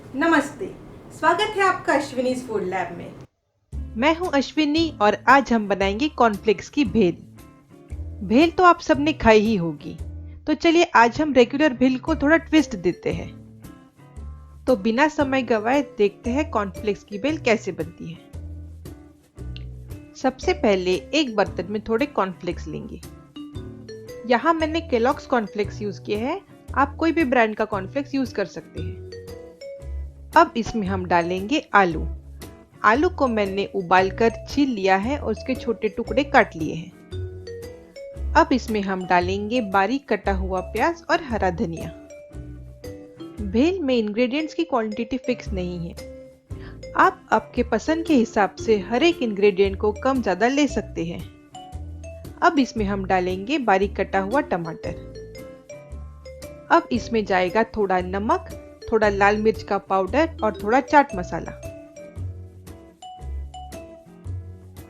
नमस्ते, स्वागत है आपका अश्विनीज फूड लैब में। मैं हूं अश्विनी और आज हम बनाएंगे कॉर्नफ्लेक्स की भेल। भेल तो आप सबने खाई ही होगी, तो चलिए आज हम रेगुलर भेल को थोड़ा ट्विस्ट देते हैं। तो बिना समय गवाए देखते हैं कॉर्नफ्लेक्स की भेल कैसे बनती है। सबसे पहले एक बर्तन में थोड़े कॉर्नफ्लेक्स लेंगे। यहाँ मैंने केलॉग्स कॉर्नफ्लेक्स यूज किए हैं, आप कोई भी ब्रांड का कॉर्नफ्लेक्स यूज कर सकते हैं। अब इसमें हम डालेंगे आलू। आलू को मैंने उबालकर छील लिया है और उसके छोटे टुकड़े काट लिए हैं। अब इसमें हम डालेंगे बारीक कटा हुआ प्याज और हरा धनिया। भेल में इंग्रेडिएंट्स की क्वांटिटी फिक्स नहीं है, आप आपके पसंद के हिसाब से हर एक इंग्रेडिएंट को कम ज्यादा ले सकते हैं। अब इसमें हम डालेंगे बारीक कटा हुआ टमाटर। अब इसमें जाएगा थोड़ा नमक, थोड़ा लाल मिर्च का पाउडर और थोड़ा चाट मसाला।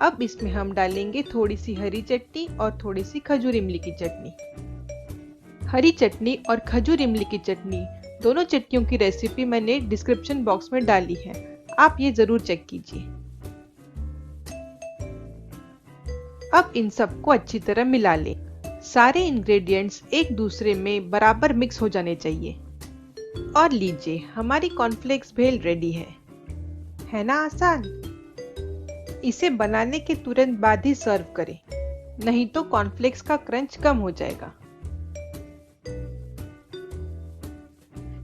अब इसमें हम डालेंगे थोड़ी सी हरी चटनी और थोड़ी सी खजूर इमली की चटनी। हरी चटनी और खजूर इमली की चटनी दोनों चटनियों की रेसिपी मैंने डिस्क्रिप्शन बॉक्स में डाली है, आप ये जरूर चेक कीजिए। अब इन सबको अच्छी तरह मिला लें। सारे इंग्रेडिएंट्स एक दूसरे में बराबर मिक्स हो जाने चाहिए। और लीजिए, हमारी कॉर्नफ्लेक्स भेल रेडी है ना आसान। इसे बनाने के तुरंत बाद ही सर्व करें, नहीं तो कॉर्नफ्लेक्स का क्रंच कम हो जाएगा।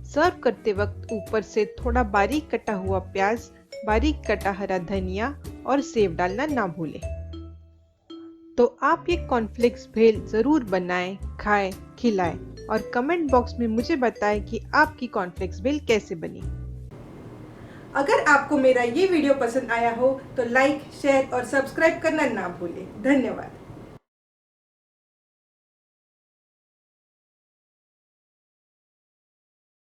सर्व करते वक्त ऊपर से थोड़ा बारीक कटा हुआ प्याज, बारीक कटा हरा धनिया और सेव डालना ना भूलें। तो आप ये कॉर्नफ्लेक्स भेल जरूर बनाएं, खाएं, खिलाएं और कमेंट बॉक्स में मुझे बताएं कि आपकी कॉर्नफ्लेक्स भेल कैसे बनी। अगर आपको मेरा ये वीडियो पसंद आया हो तो लाइक, शेयर और सब्सक्राइब करना ना भूलें। धन्यवाद।